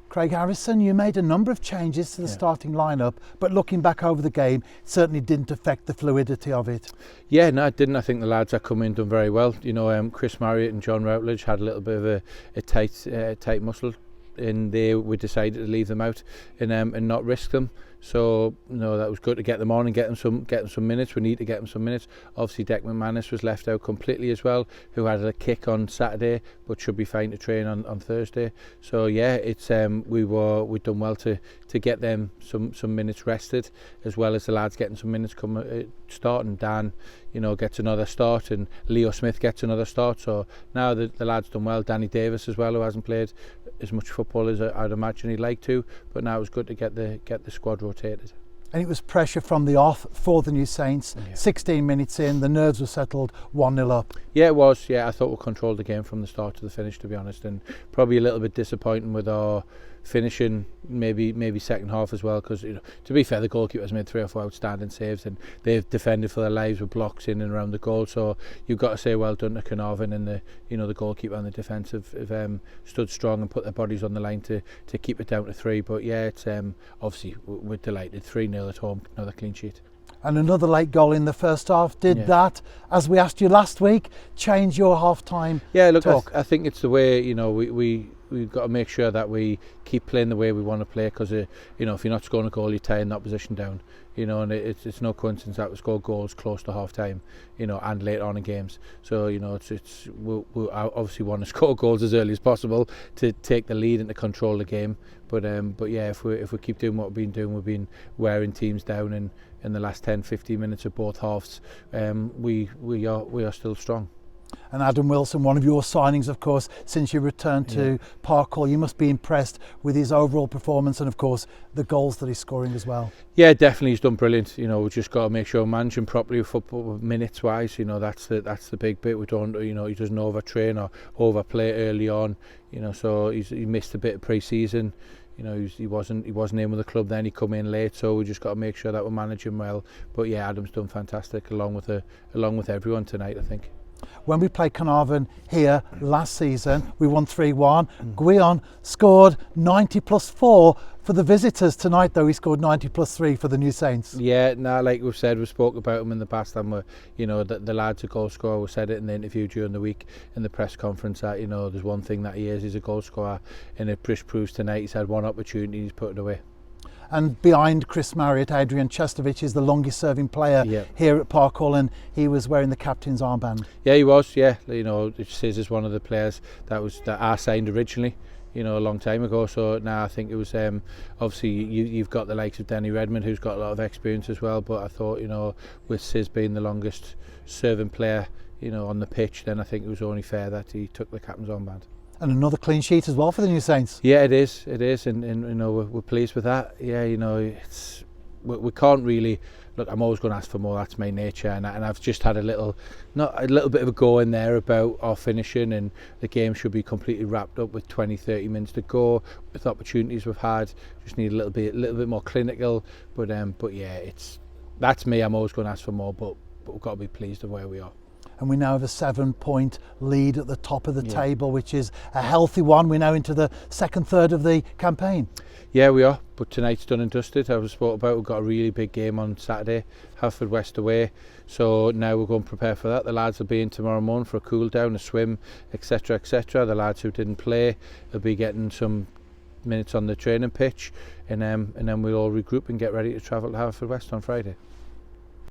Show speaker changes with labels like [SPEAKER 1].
[SPEAKER 1] Craig Harrison, you made a number of changes to the starting lineup, but looking back over the game, it certainly didn't affect the fluidity of it.
[SPEAKER 2] Yeah, no, it didn't. I think the lads that come in done very well. You know, Chris Marriott and John Routledge had a little bit of a tight muscle in there. We decided to leave them out and not risk them. So that was good to get them on and get them some minutes. We need to get them some minutes. Obviously, Declan McManus was left out completely as well, who had a kick on Saturday, but should be fine to train on Thursday. So yeah, it's we've done well to get them some minutes rested, as well as the lads getting some minutes starting. Dan, gets another start, and Leo Smith gets another start. So now the lads done well. Danny Davis as well, who hasn't played as much football as I'd imagine he'd like to, but now it was good to get the squad rotated.
[SPEAKER 1] And it was pressure from the off for the New Saints. 16 minutes in, the nerves were settled, 1-0 up. Yeah,
[SPEAKER 2] it was. Yeah, I thought we controlled the game from the start to the finish, to be honest, and probably a little bit disappointing with our finishing, maybe second half as well, because to be fair, the goalkeeper's made 3 or 4 outstanding saves, and they've defended for their lives with blocks in and around the goal. So you've got to say well done to Caernarfon, and the goalkeeper and the defence have stood strong and put their bodies on the line to keep it down to 3. But yeah, it's obviously we're delighted. 3-0 at home, another clean sheet.
[SPEAKER 1] And another late goal in the first half. Did that, as we asked you last week, change your half-time talk?
[SPEAKER 2] I think it's the way, we've got to make sure that we keep playing the way we want to play, because if you're not scoring a goal, you're tearing that opposition down. And it's no coincidence that we score goals close to half time, and later on in games. So we obviously want to score goals as early as possible to take the lead and to control the game. But yeah, if we keep doing what we've been doing, we've been wearing teams down, and in the last 10-15 minutes of both halves, we are still strong.
[SPEAKER 1] And Adam Wilson, one of your signings, of course, since you returned to Park Hall, you must be impressed with his overall performance and, of course, the goals that he's scoring as well.
[SPEAKER 2] Yeah, definitely, he's done brilliant. We've just got to make sure we're managing properly with football, minutes-wise. That's the big bit. We don't, he doesn't overtrain or overplay early on. So he missed a bit of pre-season. He wasn't in with the club then. He come in late, so we just got to make sure that we're managing well. But yeah, Adam's done fantastic along with everyone tonight, I think.
[SPEAKER 1] When we played Caernarfon here last season, we won 3-1. Guion scored 90+4 for the visitors. Tonight, though, he scored 90+3 for the New Saints.
[SPEAKER 2] Yeah, like we've said, we spoke about him in the past, and the lad's a goal scorer. We said it in the interview during the week in the press conference that there's one thing that he is, he's a goal scorer, and it proves tonight. He's had one opportunity, he's put it away.
[SPEAKER 1] And behind Chris Marriott, Adrian Chestovic is the longest serving player here at Park Hall, and he was wearing the captain's armband. Yeah,
[SPEAKER 2] he was, Sis is one of the players that I signed originally, a long time ago. So now I think it was, obviously you've got the likes of Danny Redmond, who's got a lot of experience as well, but I thought, with Sis being the longest serving player, on the pitch, then I think it was only fair that he took the captain's armband.
[SPEAKER 1] And another clean sheet as well for the New Saints.
[SPEAKER 2] Yeah, it is, and we're pleased with that. Yeah, we can't really look. I'm always going to ask for more. That's my nature, and I've just had a little bit of a go in there about our finishing, and the game should be completely wrapped up with 20-30 minutes to go with opportunities we've had. Just need a little bit more clinical. But yeah, that's me. I'm always going to ask for more, but we've got to be pleased with where we are.
[SPEAKER 1] And we now have a 7-point lead at the top of the table, which is a healthy one. We're now into the second third of the campaign.
[SPEAKER 2] Yeah, we are, but tonight's done and dusted. I was spoke about, we've got a really big game on Saturday, Haverfordwest away, so now we're going to prepare for that. The lads will be in tomorrow morning for a cool down, a swim, etc. The lads who didn't play will be getting some minutes on the training pitch, and then we'll all regroup and get ready to travel to Haverfordwest on Friday.